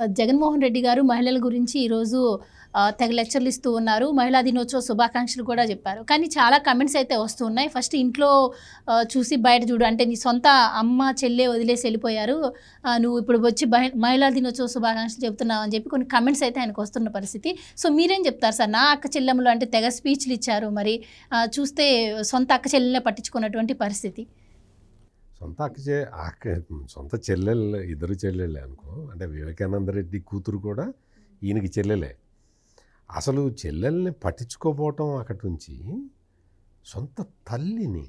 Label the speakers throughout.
Speaker 1: జగన్మోహన్ రెడ్డి గారు మహిళల గురించి ఈరోజు తెగ లెక్చర్లు ఇస్తూ ఉన్నారు. మహిళా దినోత్సవ శుభాకాంక్షలు కూడా చెప్పారు. కానీ చాలా కమెంట్స్ అయితే వస్తూ ఉన్నాయి. ఫస్ట్ ఇంట్లో చూసి బయట చూడు అంటే నీ సొంత అమ్మ, చెల్లె వదిలేసి వెళ్ళిపోయారు. నువ్వు ఇప్పుడు వచ్చి మహిళా దినోత్సవ శుభాకాంక్షలు చెప్తున్నావు అని చెప్పి కొన్ని కమెంట్స్ అయితే ఆయనకు వస్తున్న పరిస్థితి. సో మీరేం చెప్తారు సార్? నా అక్క చెల్లెమ్మలు అంటే తెగ స్పీచ్లు ఇచ్చారు. మరి చూస్తే సొంత అక్క చెల్లెలే పట్టించుకున్నటువంటి పరిస్థితి.
Speaker 2: సొంత చెల్లెళ్ళు, ఇద్దరు చెల్లెళ్ళే అనుకో. అంటే వివేకానంద రెడ్డి కూతురు కూడా ఈయనకి చెల్లెలే. అసలు చెల్లెల్ని పట్టించుకోపోవటం అక్కడి నుంచి సొంత తల్లిని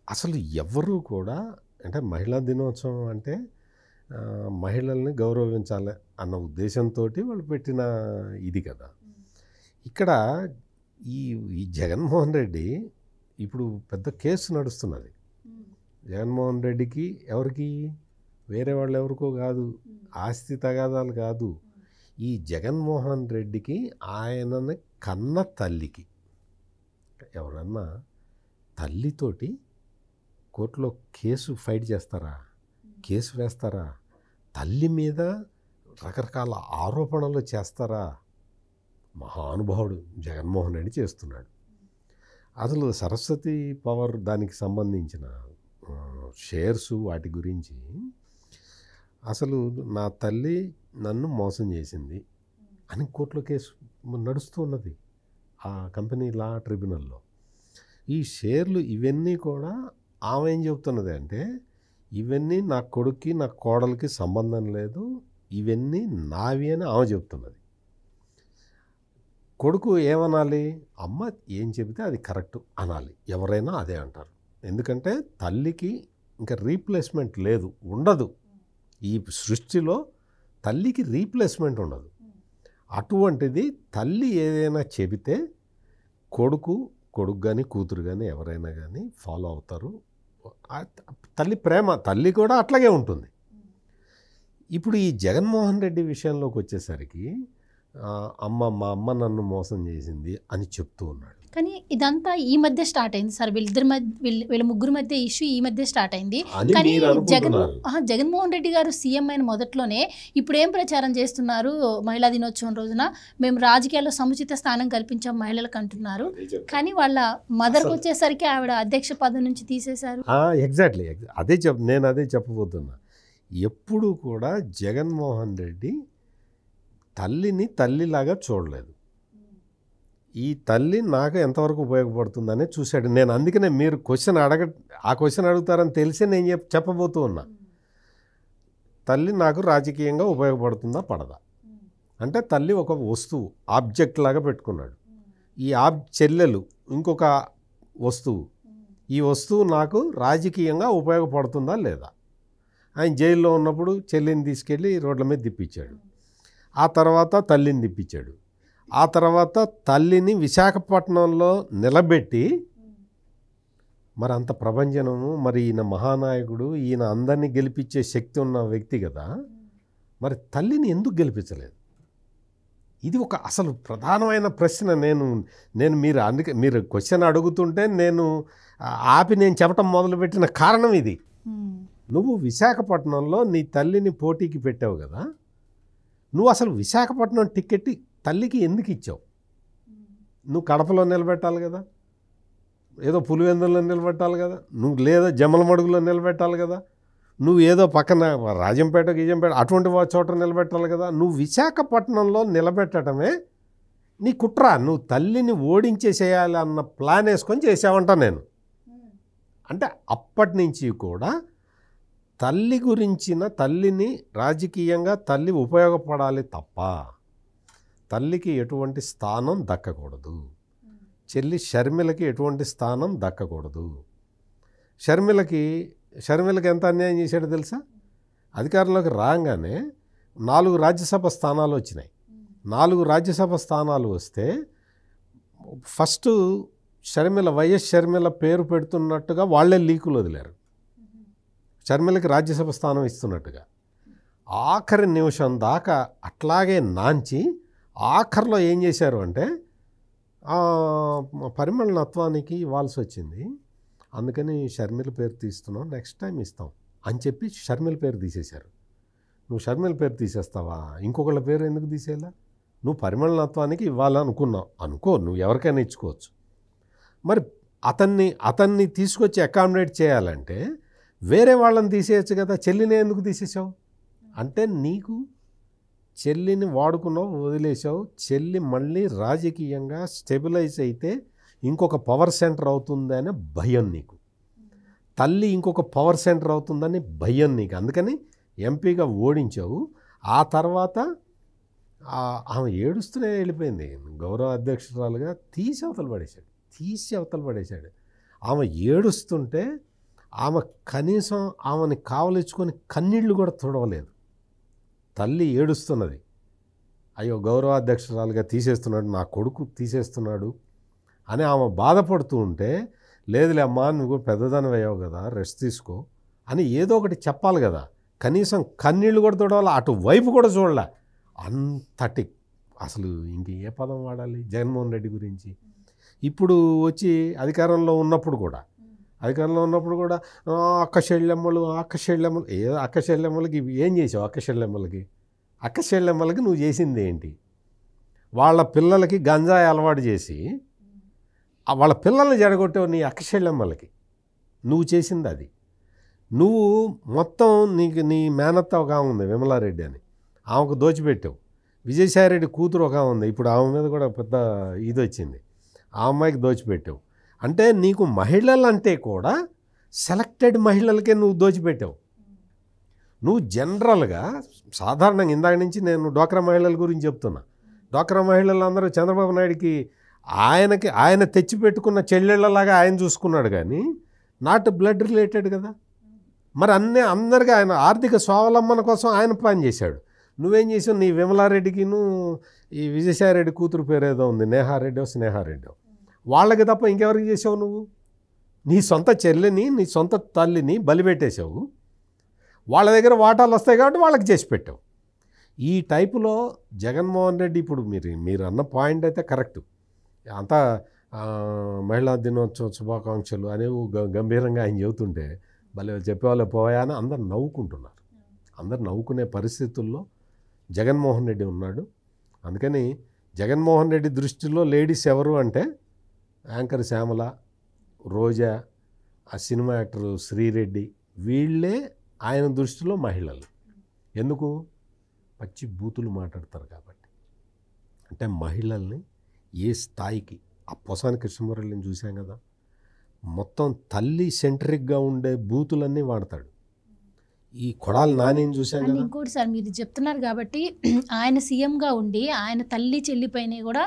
Speaker 2: అసలు ఎవ్వరూ కూడా అంటే మహిళా దినోత్సవం అంటే మహిళల్ని గౌరవించాలి అన్న ఉద్దేశంతో వాళ్ళు పెట్టిన ఇది కదా. ఇక్కడ ఈ జగన్మోహన్ రెడ్డి ఇప్పుడు పెద్ద కేసు నడుస్తున్నది. జగన్మోహన్ రెడ్డికి ఎవరికి వేరే వాళ్ళు ఎవరికో కాదు, ఆస్తి తగాదాలు కాదు, ఈ జగన్మోహన్ రెడ్డికి ఆయనని కన్న తల్లికి. ఎవరన్నా తల్లితోటి కోర్టులో కేసు ఫైట్ చేస్తారా? కేసు వేస్తారా? తల్లి మీద రకరకాల ఆరోపణలు చేస్తారా? మహానుభావుడు జగన్మోహన్ రెడ్డి చేస్తున్నాడు. అసలు సరస్వతి పవర్ దానికి సంబంధించిన షేర్స్ వాటి గురించి అసలు నా తల్లి నన్ను మోసం చేసింది అని కోర్టులో కేసు నడుస్తూ ఉన్నది ఆ కంపెనీ లా ట్రిబ్యునల్లో. ఈ షేర్లు ఇవన్నీ కూడా ఆమె ఏం చెబుతున్నది అంటే ఇవన్నీ నా కొడుక్కి నా కోడలికి సంబంధం లేదు, ఇవన్నీ నావి అని ఆమె చెబుతున్నది. కొడుకు ఏమనాలి? అమ్మ ఏం చెబితే అది కరెక్ట్ అనాలి. ఎవరైనా అదే అంటారు. ఎందుకంటే తల్లికి ఇంకా రీప్లేస్మెంట్ లేదు, ఉండదు. ఈ సృష్టిలో తల్లికి రీప్లేస్మెంట్ ఉండదు. అటువంటిది తల్లి ఏదైనా చెబితే కొడుకు కానీ కూతురు కానీ ఎవరైనా కానీ ఫాలో అవుతారు. తల్లి ప్రేమ తల్లి కూడా అట్లాగే ఉంటుంది. ఇప్పుడు ఈ జగన్మోహన్ రెడ్డి విషయంలోకి వచ్చేసరికి మా అమ్మ నన్ను మోసం చేసింది అని చెప్తూ ఉన్నాడు.
Speaker 1: కానీ ఇదంతా ఈ మధ్య స్టార్ట్ అయింది సార్. వీళ్ళ ముగ్గురు మధ్య ఇష్యూ ఈ మధ్య స్టార్ట్ అయింది. కానీ జగన్మోహన్ రెడ్డి గారు సీఎం అయిన మొదట్లోనే ఇప్పుడు ఏం ప్రచారం చేస్తున్నారు? మహిళా దినోత్సవం రోజున మేము రాజకీయాల్లో సముచిత స్థానం కల్పించాం మహిళలకు అంటున్నారు. కానీ వాళ్ళ మదర్కి వచ్చేసరికి ఆవిడ అధ్యక్ష పదవి నుంచి తీసేశారు.
Speaker 2: ఎగ్జాక్ట్లీ నేను అదే చెప్పబోతున్నా. ఎప్పుడు కూడా జగన్మోహన్ రెడ్డి తల్లిని తల్లిలాగా చూడలేదు. ఈ తల్లి నాకు ఎంతవరకు ఉపయోగపడుతుందని చూశాడు. నేను అందుకనే మీరు ఆ క్వశ్చన్ అడుగుతారని తెలిసి నేను చెప్పబోతూ ఉన్నా. తల్లి నాకు రాజకీయంగా ఉపయోగపడుతుందా పడదా అంటే తల్లి ఒక వస్తువు ఆబ్జెక్ట్ లాగా పెట్టుకున్నాడు. ఈ చెల్లెలు ఇంకొక వస్తువు. ఈ వస్తువు నాకు రాజకీయంగా ఉపయోగపడుతుందా లేదా? ఆయన జైల్లో ఉన్నప్పుడు చెల్లిని తీసుకెళ్ళి రోడ్ల మీద తిప్పించాడు. ఆ తర్వాత తల్లిని తిప్పించాడు. ఆ తర్వాత తల్లిని విశాఖపట్నంలో నిలబెట్టి మరి అంత ప్రభంజనము, మరి ఈయన మహానాయకుడు, ఈయన అందరినీ గెలిపించే శక్తి ఉన్న వ్యక్తి కదా, మరి తల్లిని ఎందుకు గెలిపించలేదు? ఇది ఒక అసలు ప్రధానమైన ప్రశ్న. నేను మీరు క్వశ్చన్ అడుగుతుంటే నేను చెప్పటం మొదలుపెట్టిన కారణం ఇది. నువ్వు విశాఖపట్నంలో నీ తల్లిని పోటీకి పెట్టావు కదా, నువ్వు అసలు విశాఖపట్నం టికెట్ తల్లికి ఎందుకు ఇచ్చావు? నువ్వు కడపలో నిలబెట్టాలి కదా, ఏదో పులివెందుల్లో నిలబెట్టాలి కదా, నువ్వు లేదా జమ్మలమడుగులో నిలబెట్టాలి కదా, నువ్వు ఏదో పక్కన రాజంపేట అటువంటి చోట నిలబెట్టాలి కదా. నువ్వు విశాఖపట్నంలో నిలబెట్టడమే నీ కుట్ర. నువ్వు తల్లిని ఓడించేసేయాలి అన్న ప్లాన్ వేసుకొని చేసావంట. నేను అంటే అప్పటి నుంచి కూడా తల్లిని రాజకీయంగా తల్లి ఉపయోగపడాలి తప్ప తల్లికి ఎటువంటి స్థానం దక్కకూడదు. చెల్లి షర్మిలకి ఎటువంటి స్థానం దక్కకూడదు. షర్మిలకి ఎంత అన్యాయం చేశాడో తెలుసా? అధికారంలోకి రాగానే 4 రాజ్యసభ స్థానాలు వచ్చినాయి. 4 రాజ్యసభ స్థానాలు వస్తే ఫస్ట్ వైఎస్ షర్మిల పేరు పెడుతున్నట్టుగా వాళ్ళే లీకులు వదిలారు. షర్మిలకి రాజ్యసభ స్థానం ఇస్తున్నట్టుగా ఆఖరి నిమిషం దాకా అట్లాగే నాంచి ఆఖరిలో ఏం చేశారు అంటే పరిమళ నత్వానికి ఇవ్వాల్సి వచ్చింది. అందుకని షర్మిల పేరు తీస్తున్నాం, నెక్స్ట్ టైం ఇస్తాం అని చెప్పి షర్మిల పేరు తీసేశారు. నువ్వు షర్మిల పేరు తీసేస్తావా? ఇంకొకళ్ళ పేరు ఎందుకు తీసేయాలా? నువ్వు పరిమళనత్వానికి ఇవ్వాలనుకున్నావు అనుకో, నువ్వు ఎవరికైనా ఇచ్చుకోవచ్చు. మరి అతన్ని తీసుకొచ్చి అకామిడేట్ చేయాలంటే వేరే వాళ్ళని తీసేయచ్చు కదా. చెల్లిని ఎందుకు తీసేసావు? అంటే నీకు చెల్లిని వాడుకున్నావు, వదిలేసావు. చెల్లి మళ్ళీ రాజకీయంగా స్టెబిలైజ్ అయితే ఇంకొక పవర్ సెంటర్ అవుతుందనే భయం నీకు. తల్లి ఇంకొక పవర్ సెంటర్ అవుతుందని భయం నీకు. అందుకని ఎంపీగా ఓడించావు. ఆ తర్వాత ఆమె ఏడుస్తూనే వెళ్ళిపోయింది. గౌరవ అధ్యక్షురాలుగా తీసి అవతల పడేశాడు. ఆమె ఏడుస్తుంటే ఆమె కనీసం ఆమెని కావలించుకొని కన్నీళ్లు కూడా తుడవలేదు. తల్లి ఏడుస్తున్నది, అయ్యో గౌరవాధ్యక్షురాలుగా తీసేస్తున్నాడు, నా కొడుకు తీసేస్తున్నాడు అని ఆమె బాధపడుతూ ఉంటే, లేదులే అమ్మా నువ్వు పెద్దదానివి అయ్యావు కదా, రెస్ట్ తీసుకో అని ఏదో ఒకటి చెప్పాలి కదా. కనీసం కన్నీళ్ళు కూడా తోడాలి, అటువైపు కూడా చూడలే. అంతటి అసలు ఇంక ఏ పదం వాడాలి జగన్మోహన్ రెడ్డి గురించి? ఇప్పుడు వచ్చి అధికారంలో ఉన్నప్పుడు కూడా అక్కశెళ్ళెమ్మలు ఏదో అక్కశెళ్ళెమ్మలకి ఏం చేసావు? అక్కశెళ్ళెమ్మలకి నువ్వు చేసింది ఏంటి? వాళ్ళ పిల్లలకి గంజాయి అలవాటు చేసి వాళ్ళ పిల్లల్ని జడగొట్టావు. నీ అక్కశెళ్ళెమ్మలకి నువ్వు చేసింది అది. నువ్వు మొత్తం నీ మేనత్త ఒక ఆమె ఉంది విమలారెడ్డి అని, ఆమెకు దోచిపెట్టావు. విజయసాయిరెడ్డి కూతురు ఒక ఆమె ఉంది, ఇప్పుడు ఆమె మీద కూడా పెద్ద ఇది వచ్చింది, ఆ అమ్మాయికి దోచిపెట్టావు. అంటే నీకు మహిళలంటే కూడా సెలెక్టెడ్ మహిళలకే నువ్వు దోచిపెట్టావు. నువ్వు జనరల్గా సాధారణంగా ఇందాక నుంచి నేను డ్వాక్రా మహిళల గురించి చెప్తున్నా. డ్వాక్రా మహిళలందరూ చంద్రబాబు నాయుడికి ఆయన తెచ్చిపెట్టుకున్న చెల్లెళ్ళలాగా ఆయన చూసుకున్నాడు, కానీ నాట్ బ్లడ్ రిలేటెడ్ కదా. మరి అందరికీ ఆయన ఆర్థిక స్వావలంబన కోసం ఆయన ప్లాన్ చేశాడు. నువ్వేం చేసావు? నీ విమలారెడ్డికి ఈ విజయసాయిరెడ్డి కూతురు పేరు ఏదో ఉంది, స్నేహారెడ్డి, వాళ్ళకి తప్ప ఇంకెవరికి చేసావు? నువ్వు నీ సొంత చెల్లిని, నీ సొంత తల్లిని బలిపెట్టేశావు. వాళ్ళ దగ్గర వాటాలు వస్తాయి కాబట్టి వాళ్ళకి చేసి పెట్టావు. ఈ టైపులో జగన్మోహన్ రెడ్డి ఇప్పుడు మీరు అన్న పాయింట్ అయితే కరెక్ట్. అంతా మహిళా దినోత్సవ శుభాకాంక్షలు అనేవి గంభీరంగా ఆయన చెబుతుంటే భలే చెప్పేవాళ్ళు పోయా అని అందరు నవ్వుకుంటున్నారు. అందరు నవ్వుకునే పరిస్థితుల్లో జగన్మోహన్ రెడ్డి ఉన్నాడు. అందుకని జగన్మోహన్ రెడ్డి దృష్టిలో లేడీస్ ఎవరు అంటే యాంకర్ శ్యామల, రోజా, ఆ సినిమా యాక్టర్ శ్రీరెడ్డి, వీళ్ళే ఆయన దృష్టిలో మహిళలు. ఎందుకు? పచ్చి బూతులు మాట్లాడతారు కాబట్టి. అంటే మహిళల్ని ఏ స్థాయికి, ఆ పొసాని కృష్ణమురళిని చూసాం కదా, మొత్తం తల్లి సెంట్రిక్గా ఉండే బూతులన్నీ వాడతాడు. ఈ కొడాలి నానిని చూసాం కదా.
Speaker 1: ఇంకోటి సార్, మీరు చెప్తున్నారు కాబట్టి ఆయన సీఎంగా ఉండి ఆయన తల్లి చెల్లిపైన కూడా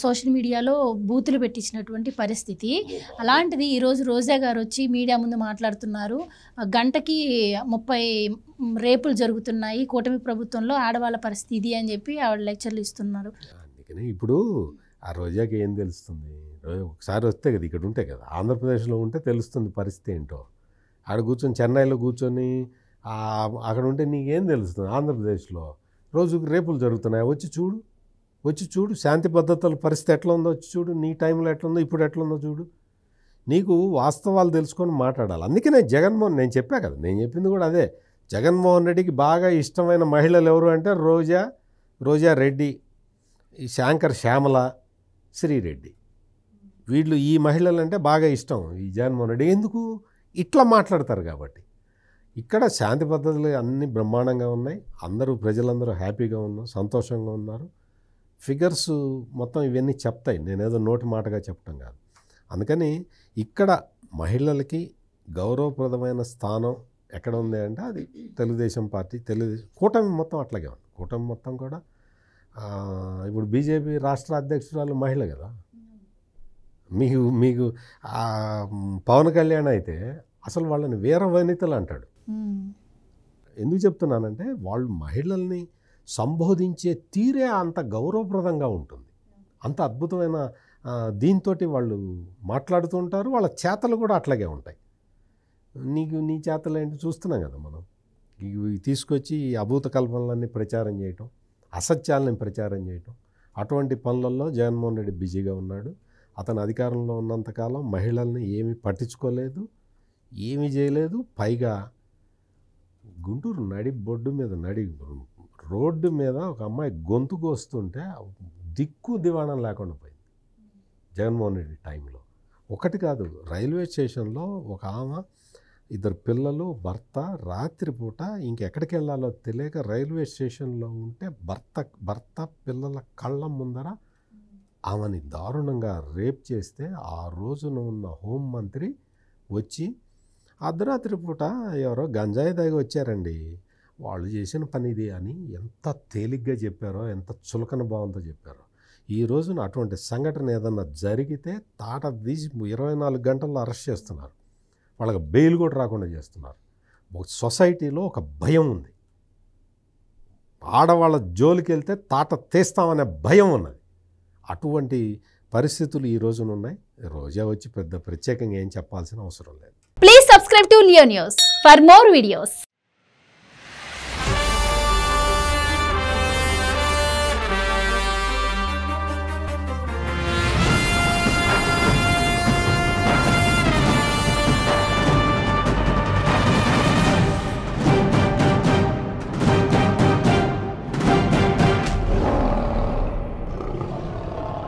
Speaker 1: సోషల్ మీడియాలో బూతులు పెట్టించినటువంటి పరిస్థితి. అలాంటిది ఈరోజు రోజా గారు వచ్చి మీడియా ముందు మాట్లాడుతున్నారు. గంటకి 30 రేపులు జరుగుతున్నాయి కూటమి ప్రభుత్వంలో, ఆడవాళ్ళ పరిస్థితి ఇది అని చెప్పి ఆవిడ లెక్చర్లు ఇస్తున్నారు.
Speaker 2: అందుకని ఇప్పుడు ఆ రోజాకి ఏం తెలుస్తుంది? ఒకసారి వస్తే కదా, ఇక్కడ ఉంటే కదా, ఆంధ్రప్రదేశ్లో ఉంటే తెలుస్తుంది పరిస్థితి ఏంటో. ఆడ కూర్చొని చెన్నైలో కూర్చొని అక్కడ ఉంటే నీకేం తెలుస్తుంది? ఆంధ్రప్రదేశ్లో రోజుకు రేపులు జరుగుతున్నాయి, వచ్చి చూడు శాంతి భద్రతల పరిస్థితి ఎట్లా ఉందో వచ్చి చూడు. నీ టైంలో ఎట్లుందో ఇప్పుడు ఎట్లుందో చూడు. నీకు వాస్తవాలు తెలుసుకొని మాట్లాడాలి. అందుకనే నేను చెప్పా కదా, నేను చెప్పింది కూడా అదే. జగన్మోహన్ రెడ్డికి బాగా ఇష్టమైన మహిళలు ఎవరు అంటే రోజా రెడ్డి, ఈ యాంకర్ శ్యామల, శ్రీరెడ్డి, వీళ్ళు ఈ మహిళలు అంటే బాగా ఇష్టం ఈ జగన్మోహన్ రెడ్డి. ఎందుకు? ఇట్లా మాట్లాడతారు కాబట్టి. ఇక్కడ శాంతి పద్ధతులు అన్నీ బ్రహ్మాండంగా ఉన్నాయి, ప్రజలందరూ హ్యాపీగా ఉన్నారు, సంతోషంగా ఉన్నారు. ఫిగర్స్ మొత్తం ఇవన్నీ చెప్తాయి, నేనేదో నోటి మాటగా చెప్పడం కాదు. అందుకని ఇక్కడ మహిళలకి గౌరవప్రదమైన స్థానం ఎక్కడ ఉంది అంటే అది తెలుగుదేశం పార్టీ, కూటమి మొత్తం అట్లాగే ఉంది. కూటమి మొత్తం కూడా ఇప్పుడు బీజేపీ రాష్ట్ర అధ్యక్షురాలు మహిళ కదా. మీకు పవన్ కళ్యాణ్ అయితే అసలు వాళ్ళని వీర వనితలు అంటాడు. ఎందుకు చెప్తున్నానంటే వాళ్ళు మహిళల్ని సంబోధించే తీరే అంత గౌరవప్రదంగా ఉంటుంది, అంత అద్భుతమైన దీంతో వాళ్ళు మాట్లాడుతూ ఉంటారు. వాళ్ళ చేతలు కూడా అట్లాగే ఉంటాయి. నీ చేతలు ఏంటి చూస్తున్నాం కదా మనం. ఇవి తీసుకొచ్చి అభూత కల్పనలన్నీ ప్రచారం చేయటం, అసత్యాలని ప్రచారం చేయటం, అటువంటి పనులలో జగన్మోహన్ రెడ్డి బిజీగా ఉన్నాడు. అతను అధికారంలో ఉన్నంతకాలం మహిళల్ని ఏమీ పట్టించుకోలేదు, ఏమీ చేయలేదు. పైగా గుంటూరు బొడ్డు మీద రోడ్డు మీద ఒక అమ్మాయి గొంతు కోస్తుంటే దిక్కు దివాణం లేకుండా పోయింది జగన్మోహన్ రెడ్డి టైంలో. ఒకటి కాదు, రైల్వే స్టేషన్లో ఒక ఆమె, ఇద్దరు పిల్లలు, భర్త రాత్రిపూట ఇంకెక్కడికి వెళ్ళాలో తెలియక రైల్వే స్టేషన్లో ఉంటే భర్త పిల్లల కళ్ళ ముందర ఆమెని దారుణంగా రేప్ చేస్తే ఆ రోజున ఉన్న హోంమంత్రి వచ్చి అర్ధరాత్రి పూట ఎవరో గంజాయి దాగి వచ్చారండి, వాళ్ళు చేసిన పని ఇది అని ఎంత తేలిగ్గా చెప్పారో, ఎంత చులకన భావంతో చెప్పారో. ఈ రోజున అటువంటి సంఘటన ఏదన్నా జరిగితే తాట తీసి 24 గంటల్లో అరెస్ట్ చేస్తున్నారు, వాళ్ళకి బెయిల్ కూడా రాకుండా చేస్తున్నారు. సొసైటీలో ఒక భయం ఉంది, ఆడవాళ్ళ జోలికి వెళ్తే తాట తీస్తామనే భయం ఉన్నది. అటువంటి పరిస్థితులు ఈ రోజున ఉన్నాయి. రోజా వచ్చి పెద్ద ప్రత్యేకంగా ఏం చెప్పాల్సిన అవసరం లేదు.
Speaker 1: Please subscribe to Leo news for more videos.